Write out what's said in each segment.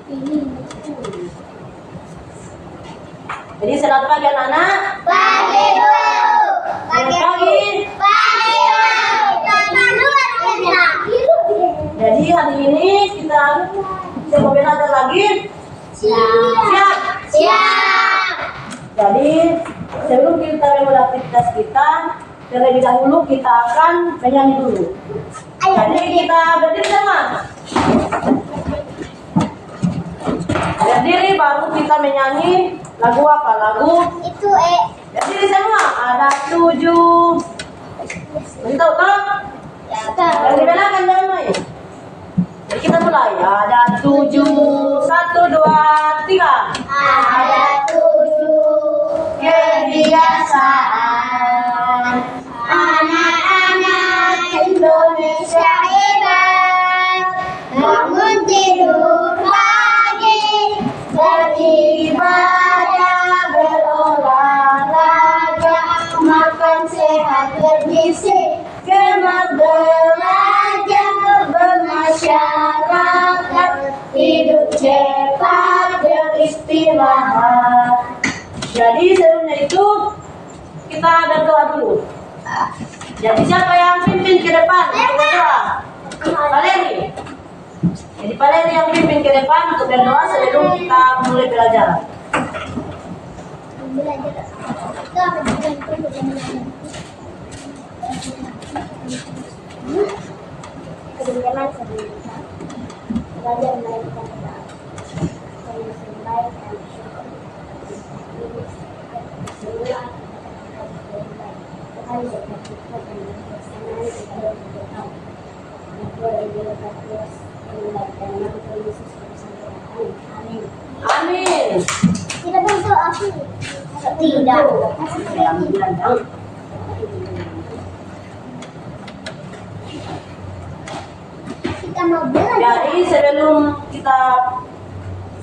Jadi selamat pagi anak-anak. Pagi Bu. Selamat pagi. Pagi Bu. Jadi hari ini kita mau belajar lagi. Siap. Siap. Jadi sebelum kita memulai aktivitas kita, terlebih dahulu kita akan menyanyi dulu. Jadi kita berdiri sama. Berdiri baru kita menyanyi lagu apa? Lagu Itu berdiri semua. Ada 7. Tahu kan? Yang di belakang jangan main. Jadi kita mulai. Ada 7. 1, 2, 3. ada 7 kebiasaan anak-anak Indonesia hebat. Bangun tidur pagi, beribadah, berolahraga, makan sehat bergizi, cermat belajar, bermasyarakat, hidup cepat, beristirahat. Jadi sebelumnya itu kita berdoa dulu. Jadi siapa yang pimpin ke depan untuk berdoa? Pak Lenny. Jadi Pak Lenny yang pimpin ke depan untuk berdoa sebelum kita mulai belajar. Amin. Tidak berdoa aku. Tidak. Kita mau belajar. Jadi sebelum kita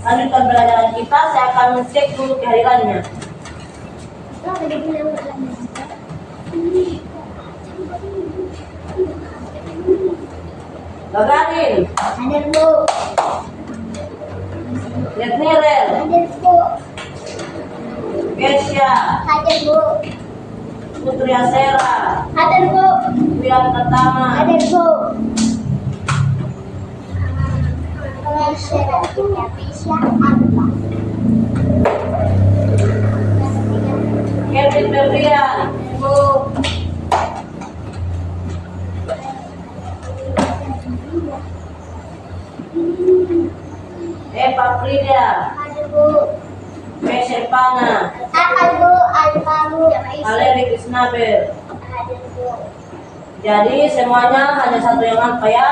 lanjutkan belajaran kita, saya akan cek dulu kehadirannya. Gagarin, Hadir Bu. Yatnirel, Hadir Bu. Kesya, Hadir Bu. Putri Asera, Hadir Bu. Wilan Pertama, Hadir Bu. Indonesia apa? Kevin Febrian, Bu. Eva Frida, Hadir Bu. Mesepana, Akan Bu. Alfaru. Aleri Krisnabel. Hadir Bu. Jadi semuanya hanya satu yang apa ya?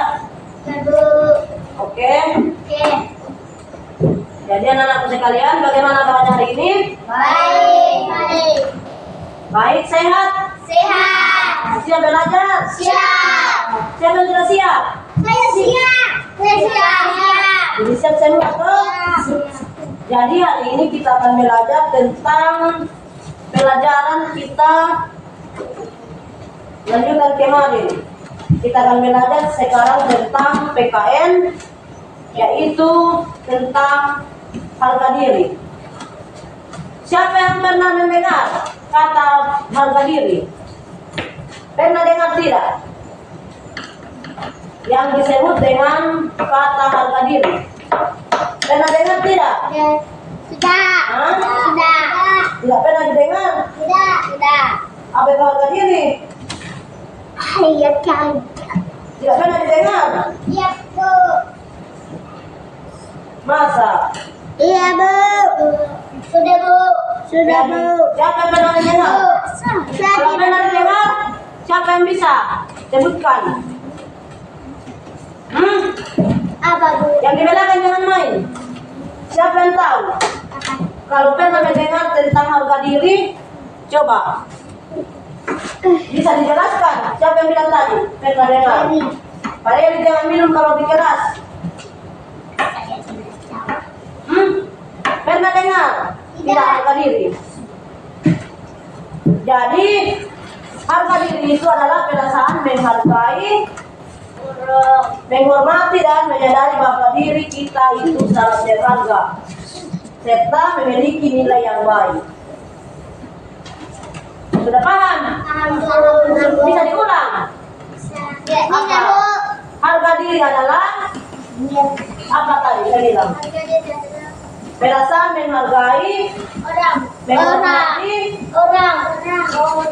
Hadir Bu. Oke. Oke. Jadi anak-anakku sekalian, bagaimana kabarnya hari ini? Baik. Baik. Baik, sehat? Sehat. Siap belajar? Siap. Siapa yang sudah siap? Saya siap. Saya siap. Jadi siap semua tuh? Jadi hari ini kita akan belajar tentang pelajaran kita lanjutan kemarin. Kita akan belajar sekarang tentang PKN, yaitu tentang harga diri. Siapa yang pernah mendengar kata harga diri? Pernah dengar tidak? Yang disebut dengan kata harga diri. Pernah dengar tidak? Sudah. Hah? Sudah. Tidak pernah didengar. Sudah. Sudah. Apa itu harga diri? Iya kan. Tidak pernah didengar. Iya Bu. Masa? Iya Bu. Sudah Bu. Sudah Jadi, Bu. siapa yang pernah mendengar? Kalau Sudah. pernah didengar, siapa yang bisa sebutkan? Apa Bu? Yang di belakang jangan main. Siapa yang tahu? Kalau pernah mendengar tentang harga diri, coba. Bisa dijelaskan? Siapa yang bilang tadi? Pernah dengar? Pak Eri jangan minum kalau dikeras. Pernah dengar? Tidak harga diri. Jadi harga diri itu adalah perasaan menghargai menghormati dan menyadari bahwa diri kita itu sangat berharga serta memiliki nilai yang baik. Sudah paham? Bisa diulang? Apa? Harga diri adalah apa tadi saya bilang? Perasaan menghargai, menghormati,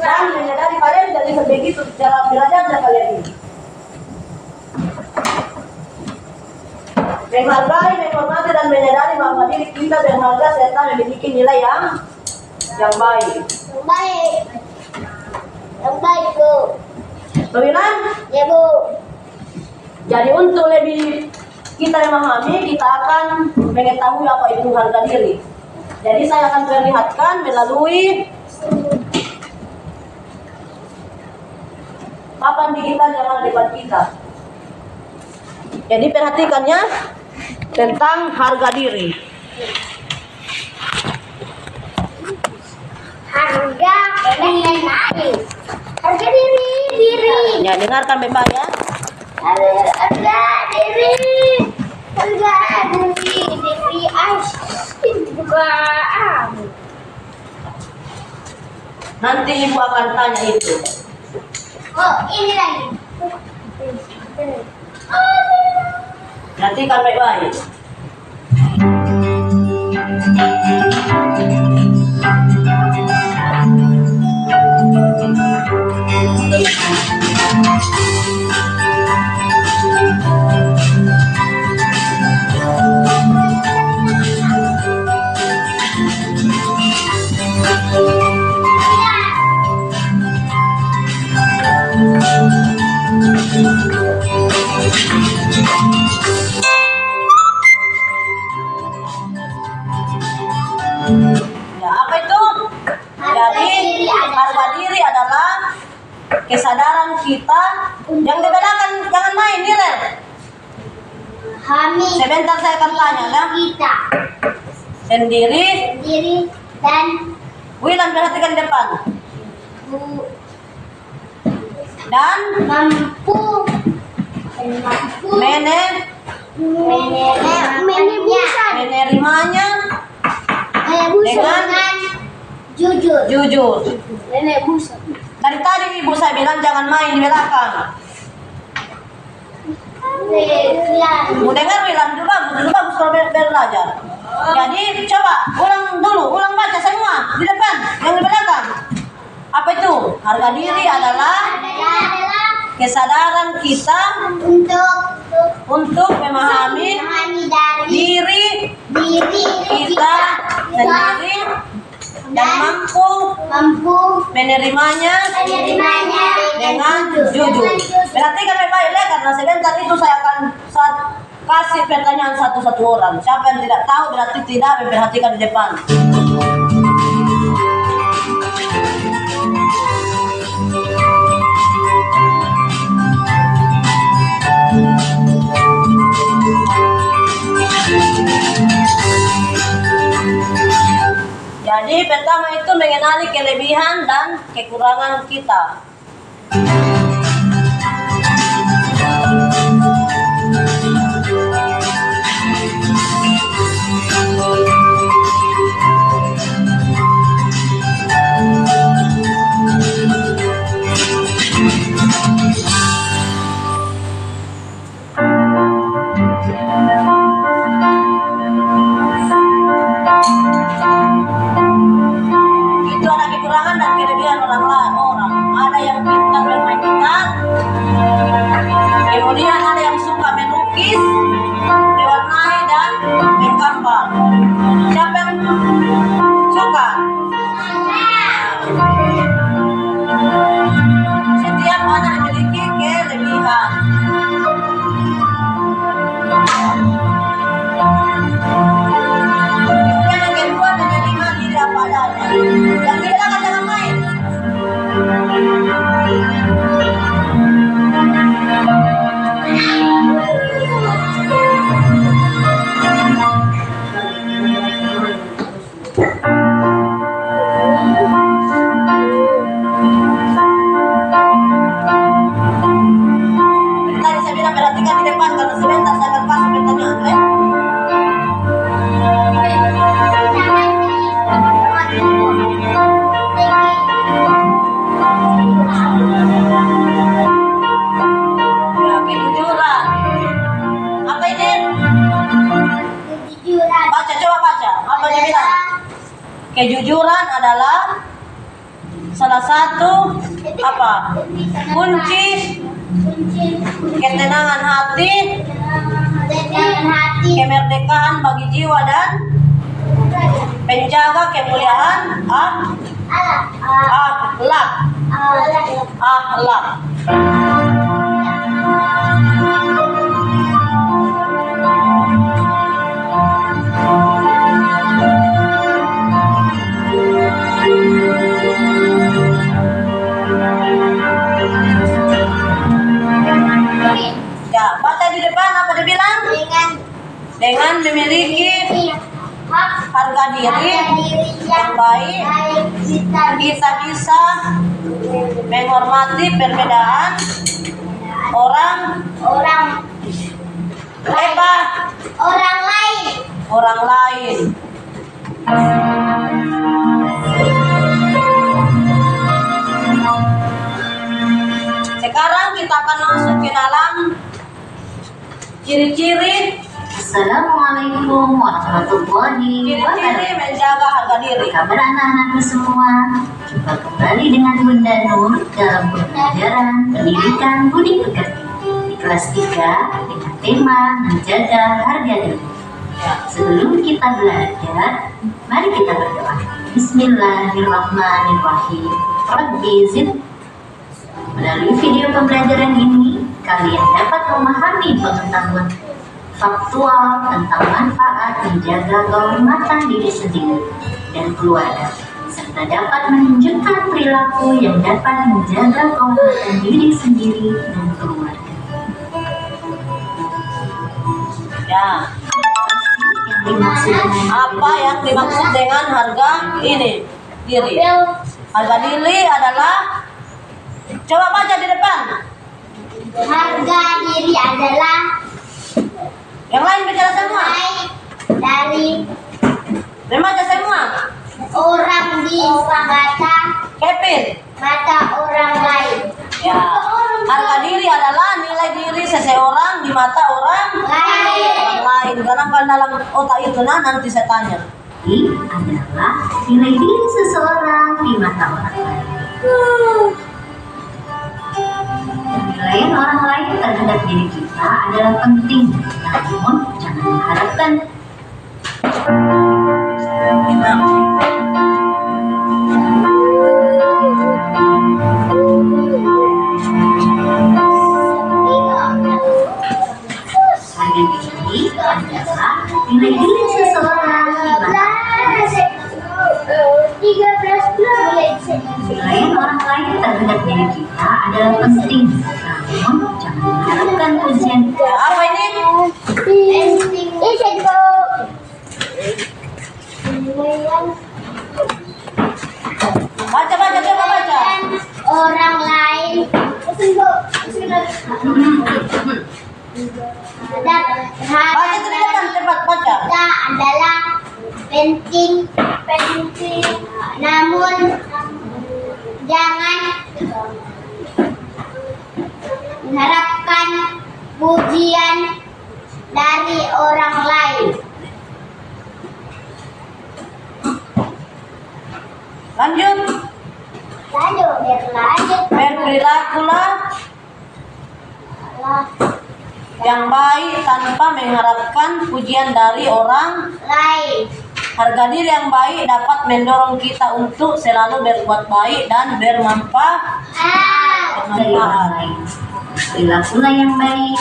dan menyadari kalian jadi begitu cara belajarnya kalian ini. Menghargai, menghormati, dan menyadari bahwa diri kita berharga serta memiliki nilai yang baik. Yang baik, Bu. Kemudian, Ya, Bu. jadi untuk lebih kita memahami, kita akan mengetahui apa itu harga diri. Jadi saya akan perlihatkan melalui papan digital yang ada di depan kita. Jadi perhatikannya tentang harga diri. Harga diri. Harga diri. Ya, dengarkan Bapak ya. Harga diri. Diri asing bukan. Nanti ibu akan tanya itu. Oh, ini lagi. Nanti kan baik-baik. Ya, apa itu? Jadi harga diri adalah kesadaran kita yang dibedakan. Jangan main nih, Ren. Kami Sebentar saya akan tanya ya. kita Sendiri, diri dan Wilan perhatikan di depan. bu Dan mampu menerimanya dengan jujur. jujur. Nenek busa. Tadi ibu saya bilang jangan main di belakang. Ibu dengar Wilan dulu bagus kalau belajar. Jadi coba ulang baca semua di depan, yang di belakang. Apa itu? Harga diri adalah kesadaran kita untuk memahami diri kita sendiri dan mampu menerimanya dengan jujur. Berarti kan baik ya, karena sebentar itu saya akan kasih pertanyaan satu-satu orang. Siapa yang tidak tahu berarti tidak memperhatikan di depan. Jadi pertama itu mengenali kelebihan dan kekurangan kita. Itu ada kekurangan dan kelebihan orang. Ada yang pintar bermain gitar, kemudian ada yang suka melukis, mewarnai dan menggambar. Siapa yang suka? Setiap anak memiliki kelebihan. Kemudian yang kedua menerima diri apa adanya. Yang tidak akan jangan main. di depan karena sebentar saya akan kasih pertanyaan. Ya, kejujuran. Apa ini? Kejujuran. Baca, coba baca. Apa dia bilang? Kejujuran adalah salah satu apa? Kunci ketenangan hati, kemerdekaan bagi jiwa dan penjaga kemuliaan akhlak. Akhlak. Ya, baca di depan apa dia bilang? Dengan memiliki harga diri yang baik, kita bisa menghormati perbedaan orang lain. Sekarang kita akan masuk ke dalam ciri-ciri Assalamualaikum warahmatullahi ciri-ciri wabarakatuh. menjaga harga diri. Kabar anak-anakku semua? Jumpa kembali dengan Bunda Nur dalam pembelajaran pendidikan budi pekerti di kelas 3 dengan tema menjaga harga diri. Sebelum kita belajar, mari kita berdoa. Bismillahirrahmanirrahim. Rabbi zid. Melalui video pembelajaran ini, kalian dapat memahami pengetahuan faktual tentang manfaat menjaga kehormatan diri sendiri dan keluarga, serta dapat menunjukkan perilaku yang dapat menjaga kehormatan diri sendiri dan keluarga. Ya, Apa yang dimaksud apa yang dimaksud dengan dengan harga ini diri? Harga diri adalah, coba baca di depan. Harga diri adalah Yang lain bicara semua. dari Membaca semua. orang di Kevin. mata orang lain. Ya. Harga diri adalah nilai diri seseorang di mata orang lain. Karena kalau dalam otak itu nanti saya tanya. ini adalah nilai diri seseorang di mata orang lain. Penilaian orang lain terhadap diri kita adalah penting, namun jangan mengharapkan harga diri adalah nilai diri seseorang di mata penilaian orang lain terhadap diri kita adalah penting, namun jangan mengharapkan pujian. Ya, apa ini? Baca, coba baca. Orang lain Baca itu di depan, cepat baca. kita adalah penting, namun jangan mengharapkan pujian dari orang lain. Lanjut. Berlanjut Berperilakulah yang baik tanpa mengharapkan pujian dari orang. lain. Harga diri yang baik dapat mendorong kita untuk selalu berbuat baik dan bermanfaat. Dari orang lain. Perilakulah yang baik